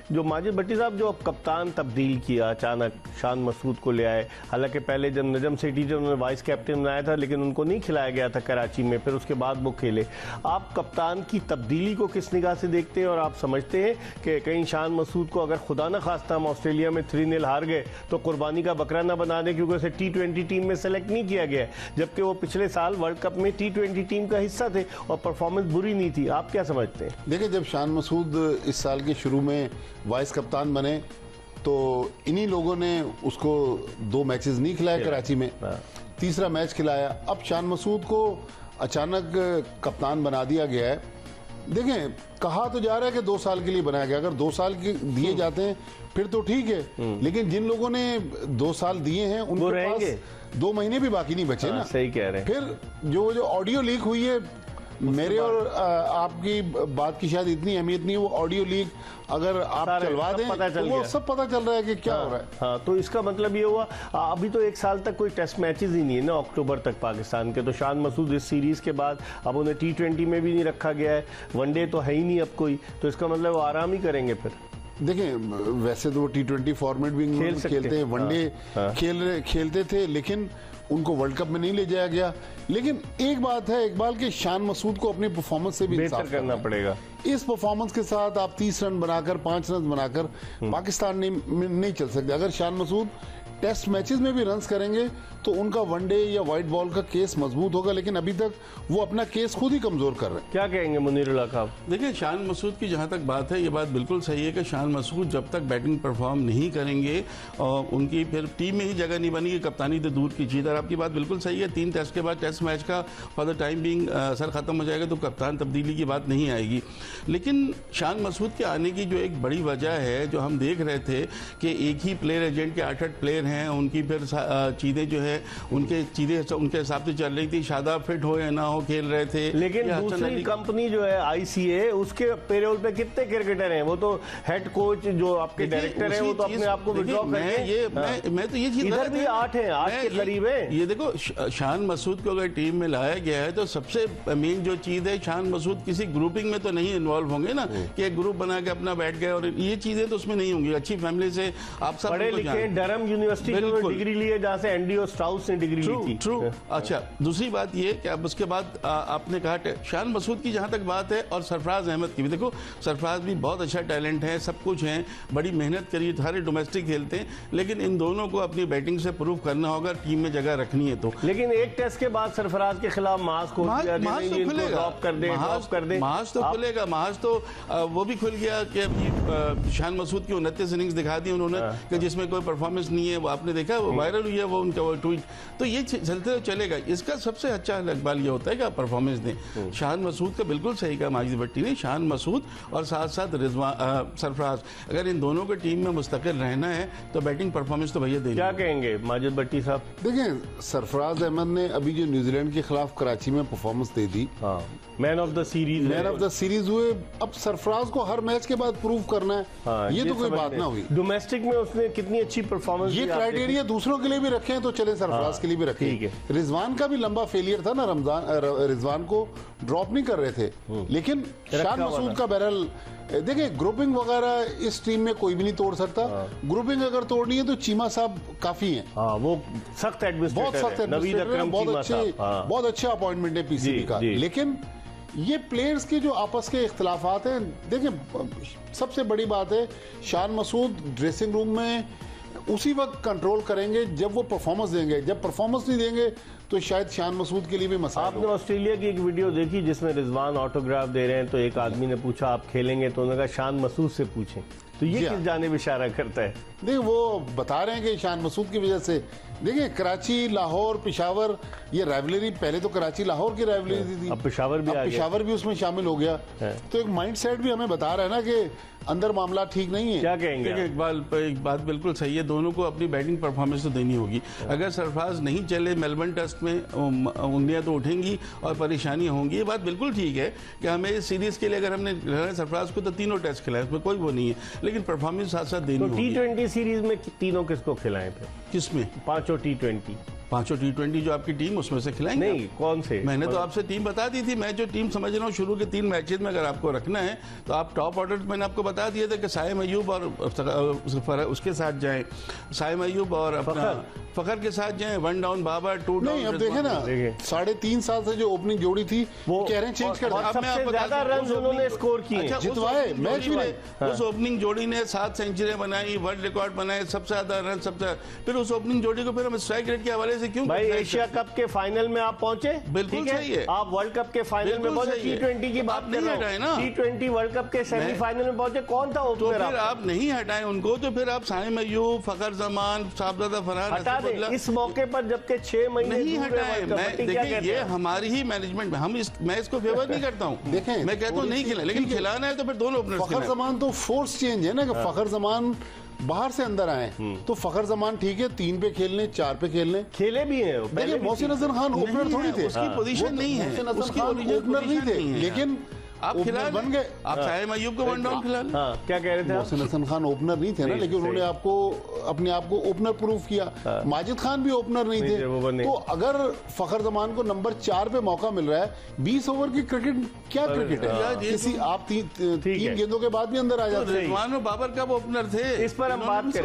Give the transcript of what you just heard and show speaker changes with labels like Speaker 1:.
Speaker 1: जो माजिद भट्टी साहब जो कप्तान तब्दील किया अचानक, शान मसूद को ले आए, हालांकि पहले जब नजम सेठी जो उन्होंने वाइस कैप्टन बनाया था लेकिन उनको नहीं खिलाया गया था कराची में, फिर उसके बाद वो खेले। आप कप्तान की तब्दीली को किस निगाह से देखते हैं और आप समझते हैं कि कहीं शान मसूद को अगर खुदा न खास्ता हम ऑस्ट्रेलिया में 3-0 हार गए तो कुर्बानी का बकरा न बना दें क्योंकि उसे T20 टीम में सेलेक्ट नहीं किया गया, जबकि वो पिछले साल वर्ल्ड कप में T20 टीम का हिस्सा थे और परफॉर्मेंस बुरी नहीं थी। आप क्या समझते हैं?
Speaker 2: देखिए, जब शान मसूद इस साल के शुरू में वाइस कप्तान बने तो इन्हीं लोगों ने उसको 2 मैचेस नहीं खिलाए कराची में, तीसरा मैच खिलाया। अब शान मसूद को अचानक कप्तान बना दिया गया है। देखें, कहा तो जा रहा है कि 2 साल के लिए बनाया गया, अगर 2 साल के दिए जाते हैं फिर तो ठीक है, लेकिन जिन लोगों ने 2 साल दिए हैं उनके पास 2 महीने भी बाकी नहीं बचे ना।
Speaker 1: सही कह रहे हैं।
Speaker 2: फिर जो ऑडियो लीक हुई है, मेरे और आपकी बात की शायद इतनी अहमियत नहीं है, वो ऑडियो लीक अगर आप चलवा दें तो वो सब पता चल रहा है कि क्या हो रहा है।
Speaker 1: हाँ, तो इसका मतलब ये हुआ अभी तो 1 साल तक कोई टेस्ट मैचेस ही नहीं है ना अक्टूबर तक पाकिस्तान के, तो शान मसूद इस सीरीज के बाद अब उन्हें T20 में भी नहीं रखा गया है, वनडे तो है ही नहीं अब कोई, तो इसका मतलब वो आराम ही करेंगे फिर।
Speaker 2: देखें, वैसे तो वो T20 फॉर्मेट भी खेलते हैं, वनडे खेलते थे, लेकिन उनको वर्ल्ड कप में नहीं ले जाया गया। लेकिन एक बात है इकबाल के, शान मसूद को अपनी परफॉर्मेंस से भी
Speaker 1: बेहतर करना पड़ेगा।
Speaker 2: इस परफॉर्मेंस के साथ आप 30 रन बनाकर 5 रन बनाकर पाकिस्तान नहीं चल सकते। अगर शान मसूद टेस्ट मैचेस में भी रन्स करेंगे तो उनका वनडे या व्हाइट बॉल का केस मजबूत होगा, लेकिन अभी तक वो अपना केस खुद ही कमजोर कर रहे हैं।
Speaker 1: क्या कहेंगे मुनीरुल्लाह साहब?
Speaker 3: देखिए, शान मसूद की जहां तक बात है, ये बात बिल्कुल सही है कि शान मसूद जब तक बैटिंग परफॉर्म नहीं करेंगे और उनकी फिर टीम में ही जगह नहीं बनेगी, कप्तानी तो दूर की चीज। और आपकी बात बिल्कुल सही है, 3 टेस्ट के बाद टेस्ट मैच का for the time being sir खत्म हो जाएगा तो कप्तान तब्दीली की बात नहीं आएगी। लेकिन शान मसूद के आने की जो एक बड़ी वजह है, जो हम देख रहे थे कि एक ही प्लेयर एजेंट के 8 प्लेयर हैं, उनकी फिर चीजें जो है उनके चीजें उनके हिसाब से चल रही थी, शादाब फिट हो या ना हो खेल रहे थे।
Speaker 1: लेकिन दूसरी कंपनी जो है ICA, उसके पेरोल पे कितने क्रिकेटर हैं? वो तो हेड कोच जो आपके डायरेक्टर हैं वो तो अपने आप को विड्रॉ करके,
Speaker 3: मैं तो ये चीज
Speaker 1: इधर भी 8 हैं, 8 के करीब है।
Speaker 3: ये देखो, शान मसूद को अगर टीम में लाया गया है तो सबसे मेन जो चीज है, शान मसूद किसी ग्रुपिंग में तो नहीं इन्वॉल्व होंगे ना कि एक ग्रुप बना के अपना बैठ गए, और ये चीजें तो उसमें नहीं होंगी। अच्छी फैमिली से आप सब
Speaker 1: पढ़े लिखे, डरहम यूनिवर्सिटी में डिग्री लिए जहाँ से एंडी स्ट्राउस ने डिग्री ली थी।
Speaker 3: ट्रू। अच्छा, दूसरी बात ये कि अब उसके बाद आपने कहा शान मसूद की जहां तक बात है, और सरफराज अहमद की भी, देखो सरफराज भी बहुत अच्छा टैलेंट है, सब कुछ है, बड़ी मेहनत करी, सारे डोमेस्टिक खेलते हैं, लेकिन इन दोनों को अपनी बैटिंग से प्रूव करना होगा, टीम में जगह रखनी है तो।
Speaker 1: लेकिन एक टेस्ट के बाद सरफराज के खिलाफ महाज तो
Speaker 3: खुलेगा, महाज तो वो भी खुल गया कि शान मसूद की 29 इनिंग्स दिखा दी उन्होंने कि जिसमें कोई परफॉर्मेंस नहीं है, वो आपने देखा, वो वायरल हुई है वो उनका वो ट्वीट, तो ये चलते तो चलेगा। इसका सबसे अच्छा इकबाल ये होता है कि आप परफॉर्मेंस दें। शान मसूद का बिल्कुल सही कहा माजिद भट्टी ने, शान मसूद और साथ साथ सरफराज, अगर इन दोनों को टीम में मुस्तकिल रहना है तो बैटिंग परफॉर्मेंस तो भैया देंगे।
Speaker 1: क्या कहेंगे माजिद भट्टी साहब?
Speaker 2: देखें, सरफराज अहमद ने अभी जो न्यूजीलैंड के खिलाफ कराची में performance they the,
Speaker 1: man of the series
Speaker 2: हुए। अब सरफराज को हर मैच के बाद प्रूव करना है, ये तो कोई बात ना हुई।
Speaker 1: डोमेस्टिक में उसने कितनी अच्छी परफॉर्मेंस,
Speaker 2: ये क्राइटेरिया दूसरों के लिए भी रखे हैं तो चले सरफराज के लिए भी रखे। रिजवान का भी लंबा फेलियर था ना, रिजवान को ड्रॉप नहीं कर रहे थे, लेकिन शान मसूद का बैरल, देखिए ग्रुपिंग वगैरह इस टीम में कोई भी नहीं तोड़ सकता। ग्रुपिंग अगर तोड़नी है तो चीमा साहब काफी हैं।
Speaker 1: वो सख्त एडमिनिस्ट्रेटर है,
Speaker 2: बहुत अच्छा अपॉइंटमेंट है PCB का। लेकिन ये प्लेयर्स के जो आपस के इख्तिलाफात हैं, देखिए सबसे बड़ी बात है, शान मसूद ड्रेसिंग रूम में उसी वक्त कंट्रोल करेंगे जब वो परफॉर्मेंस देंगे, जब परफॉर्मेंस नहीं देंगे तो शायद शान मसूद के लिए भी मसला।
Speaker 1: आपने ऑस्ट्रेलिया की एक वीडियो देखी जिसमें रिजवान ऑटोग्राफ दे रहे हैं, तो एक आदमी ने पूछा आप खेलेंगे, तो उन्होंने कहा शान मसूद से पूछें, तो ये किस जानिब इशारा करता है?
Speaker 2: देखिए, वो बता रहे हैं कि शान मसूद की वजह से, देखिए कराची, लाहौर, पेशावर, ये राइवलरी, पहले तो कराची लाहौर की राइवलरी थी,
Speaker 1: अब पेशावर
Speaker 2: भी उसमें शामिल हो गया, तो एक माइंड सेट भी हमें बता रहा है ना कि अंदर मामला ठीक नहीं है।
Speaker 1: क्या कहेंगे?
Speaker 3: एक बात बिल्कुल सही है, दोनों को अपनी बैटिंग परफॉर्मेंस तो देनी होगी। अगर सरफराज नहीं चले मेलबर्न टेस्ट में, उंगलियां तो उठेंगी और परेशानी होंगी, ये बात बिल्कुल ठीक है कि हमें इस सीरीज के लिए अगर हमने सरफराज को तो 3 टेस्ट खिलाए, उसमें कोई वो नहीं है, लेकिन परफॉर्मेंस साथ साथ देनी होगी।
Speaker 1: T20 सीरीज में तीनों किसको खिलाए थे?
Speaker 3: किसमें?
Speaker 1: 5 T20
Speaker 3: पांचों T20 जो आपकी टीम उसमें से खिलाएंगे।
Speaker 1: नहीं, कौन से?
Speaker 3: मैंने तो आपसे टीम बता दी थी। मैं जो टीम समझ रहा हूँ शुरू के 3 मैचेस में अगर आपको रखना है तो आप टॉप ऑर्डर मैंने आपको बता दिया था कि साइम अयूब और उसके साथ जाएं, साइम अयूब और अपना फखर के साथ जाएं, 1 डाउन बाबर, 2 डाउन।
Speaker 2: नहीं, अब देखे ना, 3.5 साल से जो ओपनिंग जोड़ी थी वो कह रहे हैं चेंज कर
Speaker 1: और सबसे ज्यादा रन उन्होंने स्कोर किए,
Speaker 2: जितवाए मैच भी।
Speaker 3: उस ओपनिंग जोड़ी ने 7 सेंचुरी बनाई, वर्ल्ड रिकॉर्ड बनाए, सबसे ज्यादा रन, सबसे। फिर उस ओपनिंग जोड़ी को फिर हम स्ट्राइक रेट के हवाले से क्यों?
Speaker 1: भाई एशिया कप के फाइनल में आप पहुंचे,
Speaker 3: बिल्कुल सही है।
Speaker 1: आप वर्ल्ड कप के फाइनल में पहुंचे, T20 की बात
Speaker 3: नहीं हटाए ना,
Speaker 1: T20 वर्ल्ड कप के सेमीफाइनल में पहुंचे, कौन था ओपनर?
Speaker 3: तो फिर आप नहीं हटाए उनको, तो फिर आप साइम अयूब, फखर जमान, साहबजादा फरहान
Speaker 1: हटा दे इस मौके पर, जबकि 6 महीने
Speaker 3: नहीं हटाए। मैं देखिए, ये हमारी ही मैनेजमेंट में, मैं इसको फेवर नहीं करता हूँ।
Speaker 2: देखें,
Speaker 3: मैं कहता हूँ नहीं खिला, लेकिन खिलाना है तो फिर दोनों ओपनर्स।
Speaker 2: फखर जमान तो फोर्स चेंज है ना, कि फखर जमान बाहर से अंदर आए, तो फखर जमान ठीक है 3 पे खेलने, 4 पे खेले
Speaker 1: भी हैं।
Speaker 2: देखिए मोहसिन हसन खान ओपनर थोड़ी थे,
Speaker 3: उसकी पोजीशन नहीं है,
Speaker 2: मोहसिन हसन खान ओपनर नहीं थे, लेकिन
Speaker 3: आप खिला
Speaker 2: बन गए।
Speaker 3: आप साइम अयूब को 1 डाउन खिला लें।
Speaker 1: क्या कह रहे थे?
Speaker 2: मोहसिन हसन खान ओपनर नहीं थे ना, लेकिन उन्होंने आपको अपने आप को ओपनर प्रूफ किया। माजिद खान भी ओपनर नहीं थे। तो अगर फखर जमान को नंबर 4 पे मौका मिल रहा है, 20 ओवर की क्रिकेट क्या क्रिकेट है? किसी आप 3 गेंदों के बाद भी अंदर आ जाते हैं।
Speaker 3: रिजवान और बाबर कब ओपनर थे?
Speaker 1: इस पर हम बात करें।